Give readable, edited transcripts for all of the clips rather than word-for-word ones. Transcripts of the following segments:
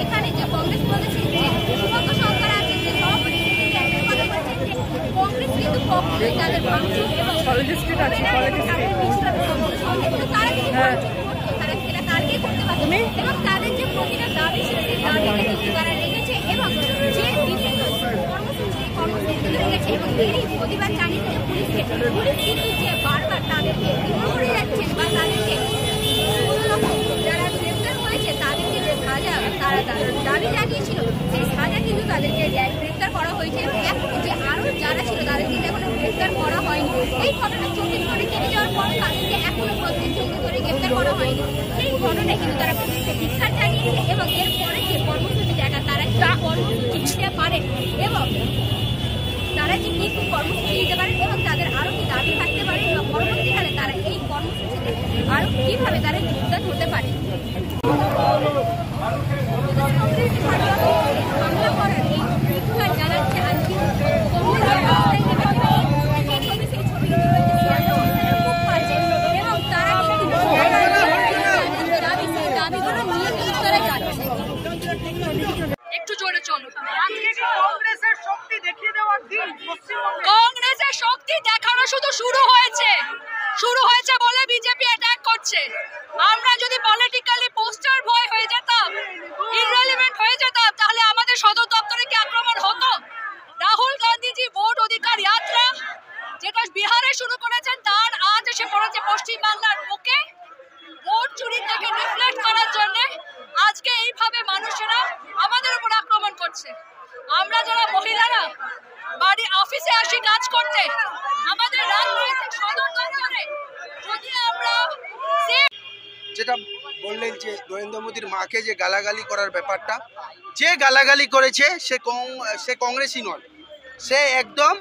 এখানে যে কংগ্রেস বলেছেন যে শুভঙ্কর সরকার আছে যে সভাপতি তিনি একটা কথা বলছেন যে কংগ্রেস কিন্তু কখনোই তাদের ভাঙচুর এবং তারা যদি তারা কালকেই করতে পারত এবং তাদের যে প্রতিটা দাবি ছিল সেই দাবিটা কিন্তু তারা রেখেছে এবং যে বিভিন্ন কর্মসূচি রেখেছে এবং এরই প্রতিবাদ জানিয়েছে পুলিশকে। পুলিশ কিন্তু যে বারবার তাদেরকে ইগনোর করে যাচ্ছেন বা তাদেরকে যারা গ্রেপ্তার হয়েছে তাদেরকে যে সাজা তারা দাবি জানিয়েছিল সেই সাজা কিন্তু তাদেরকে গ্রেপ্তার করা হয়েছে এবং এখন যে আরও যারা ছিল তাদের কিন্তু এখনো গ্রেপ্তার করা হয়নি। এই ঘটনা 24 ঘন্টা কেটে যাওয়ার পর তাদেরকে এখনো প্রত্যেক ধরে গ্রেপ্তার করা হয়নি। সেই ঘটনায় কিন্তু তারা পুলিশকে ধিক্কার জানিয়েছে এবং এরপরে যে কর্মসূচি দেখা তারা তা কর্মসূচি নিতে পারে এবং তারা যে কি কর্মসূচি নিতে পারেন এবং তাদের আরও কি দাবি থাকতে পারে এবং পরবর্তীকালে তারা এই কর্মসূচিতে আরও কীভাবে তারা যোগদান হতে পারে। হামলা করার এই ধিক্কার জানাচ্ছে আজকে এবং তারা দাবিগুলো নিয়ে কিন্তু তারা যাচ্ছে। একটু জোরে চলো। কংগ্রেসের শক্তি দেখিয়ে দেওয়ার দিন পশ্চিমবঙ্গে কংগ্রেসের শক্তি দেখানো শুধু শুরু হয়েছে বলে বিজেপি অ্যাটাক করছে। আমরা যদি পলিটিক্যালি পোস্টার বয় হয়ে যেতাম, ইররিলেভেন্ট হয়ে যেতাম, তাহলে আমাদের সদর দপ্তরে কি আক্রমণ হতো? রাহুল গান্ধীজি ভোট অধিকার যাত্রা যেটা বিহারে শুরু করেছেন তার আজ এসে পড়েছে পশ্চিমবাংলার বুকে। ভোট চুরি থেকে রিফ্লেক্ট করার জন্য আজকে এইভাবে মানুষেরা আমাদের উপর আক্রমণ করছে। আমরা যারা মহিলারা বাড়ি অফিসে আসি কাজ করতে, আমাদের রাজনৈতিক সদর দপ্তরে যদি আমরা যেটা বললেন যে নরেন্দ্র মোদীর মাকে যে গালাগালি করার ব্যাপারটা, যে গালাগালি করেছে সে কংগ্রেসই নয়, সে একদম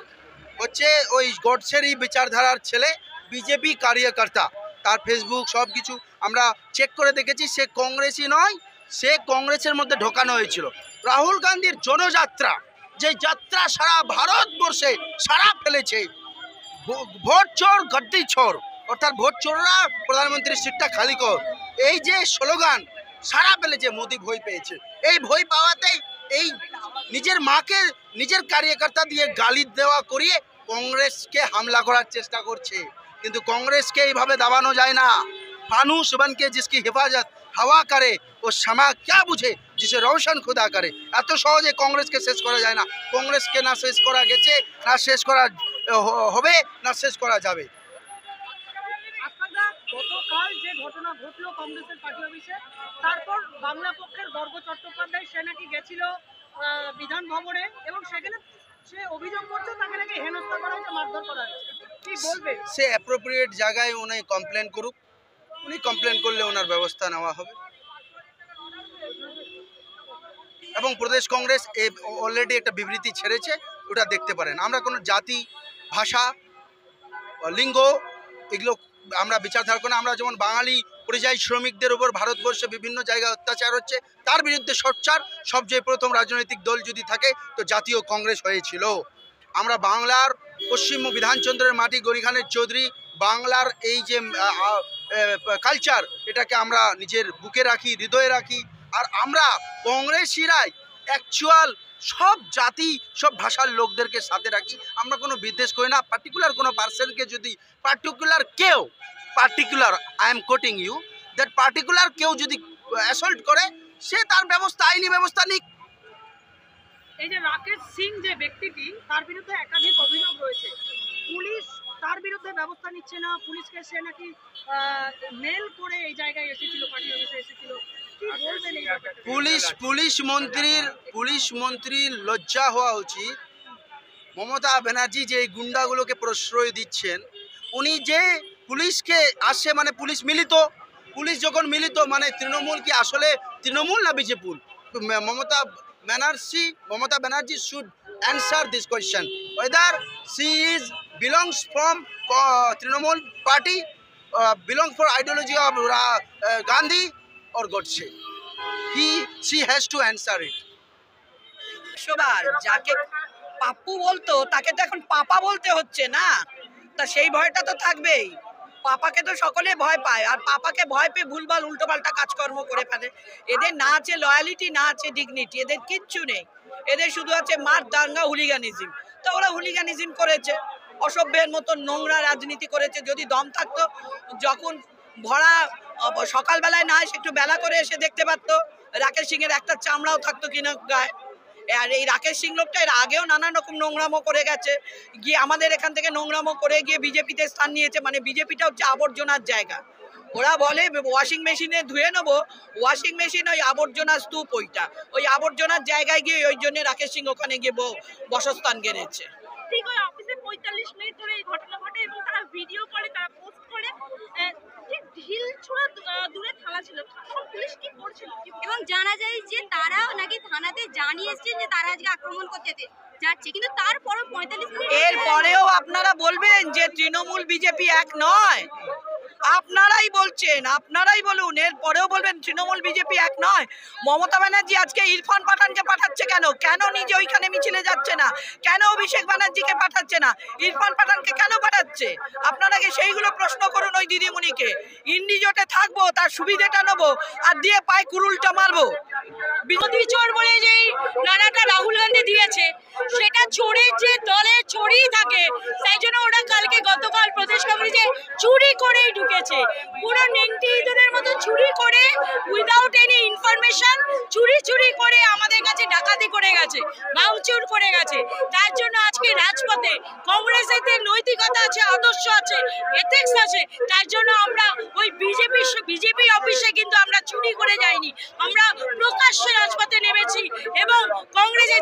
হচ্ছে ওই গডসেরই বিচারধারার ছেলে, বিজেপি কার্যকর্তা। তার ফেসবুক সব কিছু আমরা চেক করে দেখেছি, সে কংগ্রেসই নয়, সে কংগ্রেসের মধ্যে ঢোকানো হয়েছিল। রাহুল গান্ধীর জনযাত্রা, যে যাত্রা সারা ভারতবর্ষে সারা ফেলেছে, ভোট চোর গদ্দি চোর, অর্থাৎ ভোট চোররা প্রধানমন্ত্রীর সিটটা খালি কর, এই যে স্লোগান সারা ফেলেছে। মোদি ভয় পেয়েছে, এই ভয় পাওয়াতেই এই নিজের মাকে নিজের কার্যকর্তা দিয়ে গালি দেওয়া করিয়ে কংগ্রেসকে হামলা করার চেষ্টা করছে। কিন্তু কংগ্রেসকে এইভাবে দাবানো যায় না। ফানুস बनके जिसकी हिफाजत हवा करे वो क्षमा क्या बुझे जिसे रोशन खुदा करे। এত সহজে কংগ্রেসকে শেষ করা যায় না। কংগ্রেসকে না শেষ করা গেছে, না শেষ করা হবে, না শেষ করা যাবে। গতকাল যে ঘটনা ঘটলো কংগ্রেসের পার্টি অফিসে, তারপর বাংলা পক্ষের গর্গ চট্টোপাধ্যায় সে নাকি গেছিল বিধান ভবনে এবং সেখানে সে অভিযোগ করছে তাকে নাকি হেনস্থা করা হয়েছে, মারধর করা হয়েছে। কি বলবে? সে অ্যাপ্রোপ্রিয়েট জায়গায় উনি কমপ্লেন করুক, উনি কমপ্লেন করলে ওনার ব্যবস্থা নেওয়া হবে। এবং প্রদেশ কংগ্রেস অলরেডি একটা বিবৃতি ছেড়েছে, ওটা দেখতে পারেন। আমরা কোনো জাতি, ভাষা, লিঙ্গ এগুলো আমরা বিচারধারা করি না। আমরা যেমন বাঙালি পরিযায়ী শ্রমিকদের উপর ভারতবর্ষে বিভিন্ন জায়গায় অত্যাচার হচ্ছে, তার বিরুদ্ধে সোচ্চার সবচেয়ে প্রথম রাজনৈতিক দল যদি থাকে তো জাতীয় কংগ্রেস হয়েছিল। আমরা বাংলার পশ্চিম বিধানচন্দ্রের মাটি গরিখানের চৌধুরী, বাংলার এই যে কালচার, এটাকে আমরা নিজের বুকে রাখি, হৃদয়ে রাখি। আর আমরা কংগ্রেসীরাই অ্যাকচুয়াল সব জাতি, সব ভাষার লোকদেরকে সাথে রাখি। আমরা কোনো বিদ্বেষ করি না। পার্টিকুলার কোনো পার্সনকে যদি particular I am quoting you, that particular কেউ যদি অ্যাসল্ট করে, সে তার ব্যবস্থা, আইনি ব্যবস্থা নিক। এই যে রাকেশ সিং যে ব্যক্তিটি, তার বিরুদ্ধে একাধিক অভিযোগ রয়েছে, পুলিশ তার বিরুদ্ধে ব্যবস্থা নিচ্ছে না। পুলিশকে সে নাকি মেল করে এই জায়গায় এসেছিল, পার্টি অফিসে এসেছিল। কি বলবেন এই ব্যাপারে? পুলিশ মন্ত্রীর লজ্জা হওয়া উচিত। মমতা ব্যানার্জি যে গুন্ডাগুলোকে প্রশ্রয় দিচ্ছেন, উনি যে পুলিশকে আসছে মানে পুলিশ মিলিত, পুলিশ যখন মিলিত মানে তৃণমূল কি আসলে তৃণমূল না BJP? Mamata Banerjee should answer this question whether she belongs from Trinamool party, belongs for ideology of Gandhi or Godse. She has to answer it. সবার যাকে পাপ্পু বলতো তাকে তো এখন পাপা বলতে হচ্ছে না, তা সেই ভয়টা তো থাকবেই। পাপাকে তো সকলে ভয় পায়, আর পাপাকে ভয় পেয়ে ভুলভাল উল্টোপাল্টা কাজকর্ম করে ফেলে। এদের না আছে লয়ালিটি, না আছে ডিগনিটি, এদের কিচ্ছু নেই। এদের শুধু আছে মার দাঙ্গা, হুলিগানিজম। তো ওরা হুলিগানিজম করেছে, অসভ্যের মতো নোংরা রাজনীতি করেছে। যদি দম থাকতো, যখন ভরা সকালবেলায় না এসে একটু বেলা করে এসে দেখতে পারতো রাকেশ সিং এর একটা চামড়াও থাকতো কিনা গায়ে। আর এই রাকেশ সিং লোকটা এর আগেও নানান রকম নোংরামো করে গেছে, গিয়ে আমাদের এখান থেকে নোংরামো করে গিয়ে বিজেপিতে স্থান নিয়েছে। মানে বিজেপিটা হচ্ছে আবর্জনার জায়গা। ওরা বলে ওয়াশিং মেশিনে ধুয়ে নেবো, ওয়াশিং মেশিন ওই আবর্জনার স্তূপ, ওই আবর্জনার জায়গায় গিয়ে ওই জন্য রাকেশ সিং ওখানে গিয়ে বসস্থান গেড়েছে। ঠিক ওই অফিসে 45 মিনিট ধরে এই ঘটনা ঘটে এবং তারা ভিডিও করে, তারা পোস্ট করে। ঠিক ঢিল ছোড়া দূরে থানা ছিল, তখন পুলিশ কি করছিল? এবং জানা যায় যে তারা নাকি থানাতে জানিয়েছে যে তারা আজকে আক্রমণ করতে যাচ্ছে, কিন্তু তারপরও 45 মিনিট এর পরেও আপনারা বলবেন যে তৃণমূল বিজেপি এক নয়? আপনারাই বলছেন, আপনারাই বলুন। এর পরেও বলবেন তৃণমূল বিজেপি এক নয়? মমতা ব্যানার্জি আজকে ইরফান পাঠানকে পাঠাচ্ছে কেন? কেন নিজে ওইখানে মিছিলে যাচ্ছে না? কেন অভিষেক ব্যানার্জিকে পাঠাচ্ছে না? ইরফান পাঠানকে কেন পাঠাচ্ছে? আপনারাকে সেইগুলো প্রশ্ন করুন ওই দিদিমণিকে। ইন্ডিজোটে থাকবো, তার সুবিধাটা নেবো, আর দিয়ে পায়ে কুরুলটা মারবো। বিরোধী চোর বলে যেই নানাটা রাহুল গান্ধী দিয়েছে, সেটা চোরের যে দলে চোরই থাকে, তাই জন্য ওরা কালকে গতকাল প্রদেশ কংগ্রেসে চুরি করেই ঢুকেছে। পুরো নেংটি ইঁদুরের মতো চুরি করে, উইদাউট এনি ইনফরমেশন চুরি করে আমাদের কাছে ডাকাতি করে গেছে, ভাঙচুর করে গেছে। তার জন্য আজকে রাজপথে কংগ্রেসের নৈতিকতা আছে, আদর্শ আছে, এথিক্স আছে। তার জন্য আমরা ওই বিজেপি অফিসে কিন্তু আমরা চুরি করে যাইনি, আমরা প্রকাশ্যে রাজপথে নেমেছি। এবং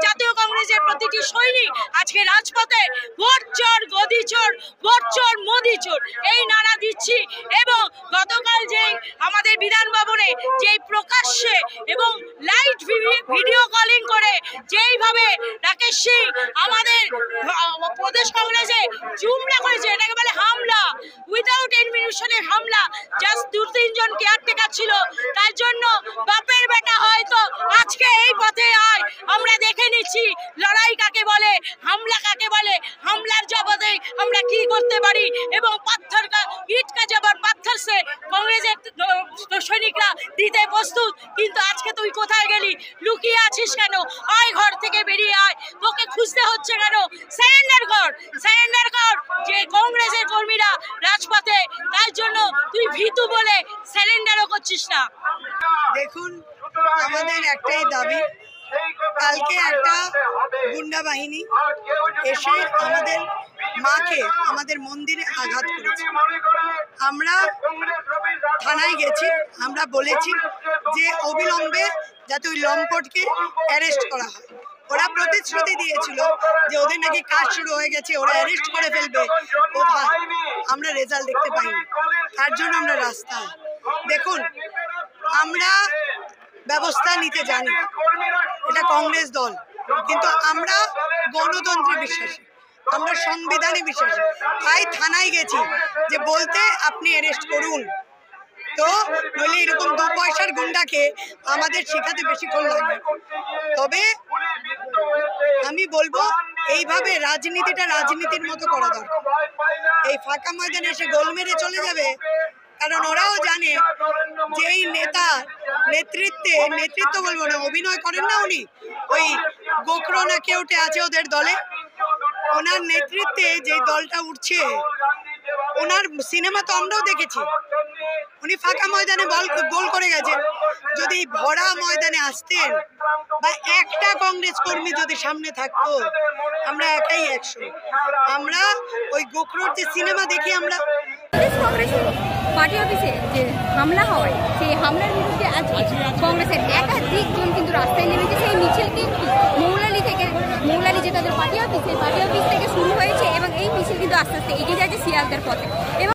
জাতীয় কংগ্রেসের প্রতিটি সৈনিক আজকে রাজপথে ভোট চোর, গদি চোর, ভোট চোর, মোদি চোর এই নারা দিচ্ছি। এবং গতকাল যে আমাদের বিধান ভবনে যেই প্রকাশ্যে এবং লাইভ ভিডিও কলিং করে যেইভাবে রাকেশ সিং আমাদের প্রদেশ কংগ্রেসে জুমলা করেছে, এটাকে বলে হামলা, উইদাউট এডমিশনের হামলা। জাস্ট 2-3 জন কেয়ারটেকার ছিল, তার জন্য বাপের বেটা হয়তো আজকে এই পথে আয়। আমরা দেখে নিচ্ছি লড়াই কাকে বলে, হামলা কাকে বলে, হামলার জবাবে আমরা কি করতে পারি। এবং ইট কা জবাব পাথর সে কংগ্রেসের সৈনিকরা দিতে প্রস্তুত। কিন্তু আজকে তুই কোথায় গেলি? লুকিয়ে আছিস কেন? আয়, ঘর থেকে বেরিয়ে আয়, তোকে খুঁজতে হচ্ছে কেন? সারেন্ডার কর। যে কংগ্রেসের কর্মীরা রাজপথে, তার জন্য তুই ভীতু বলে সারেন্ডারও করছিস না। দেখুন, আমাদের একটাই দাবি, কালকে একটা গুন্ডা বাহিনী এসে আমাদের মাকে আমাদের মন্দিরে আঘাত করেছে। আমরা থানায় গেছি, আমরা বলেছি যে অবিলম্বে যাতে ওই লম্পটকে অ্যারেস্ট করা হয়। ওরা প্রতিশ্রুতি দিয়েছিল যে ওদের নাকি কাজ শুরু হয়ে গেছে, ওরা অ্যারেস্ট করে ফেলবে। কোথায়? আমরা রেজাল্ট দেখতে পাইনি, তার জন্য আমরা রাস্তায়। দেখুন, আমরা ব্যবস্থা নিতে জানি, এটা কংগ্রেস দল, কিন্তু আমরা গণতন্ত্রে বিশ্বাসী, আমরা সংবিধানে বিশ্বাসী। তাই থানায় গেছি যে বলতে আপনি অ্যারেস্ট করুন। তো নইলে এরকম 2 পয়সার গুন্ডাকে আমাদের শেখাতে বেশিক্ষণ লাগবে। তবে আমি বলবো এইভাবে রাজনীতিটা রাজনীতির মতো করা দরকার। এই ফাঁকা ময়দানে এসে গোল মেরে চলে যাবে, কারণ ওরাও জানে যে এই নেতৃত্ব বলবো না, অভিনয় করেন না উনি, ওই গোখরো না কেউটে আছে ওদের দলে, ওনার নেতৃত্বে যে দলটা উঠছে, ওনার সিনেমা তো আমরাও দেখেছি। উনি ফাঁকা ময়দানে গোল করে গেছেন। যদি ভরা ময়দানে আসতেন বা একটা কংগ্রেস কর্মী যদি সামনে থাকতো, আমরা একাই 100। আমরা ওই গোখরোর যে সিনেমা দেখি, আমরা কংগ্রেস পার্টি অফিসে যে হামলা হয়, সেই হামলার বিরুদ্ধে আজ কংগ্রেসের একাধিক জন কিন্তু রাস্তায় নেমেছে। সেই মিছিল কিন্তু মৌলালি যে তাদের পার্টি অফিস, সেই পার্টি অফিস থেকে শুরু হয়েছে এবং এই মিছিল কিন্তু আস্তে আস্তে এগিয়ে যাচ্ছে শিয়ালদার পথে। এবং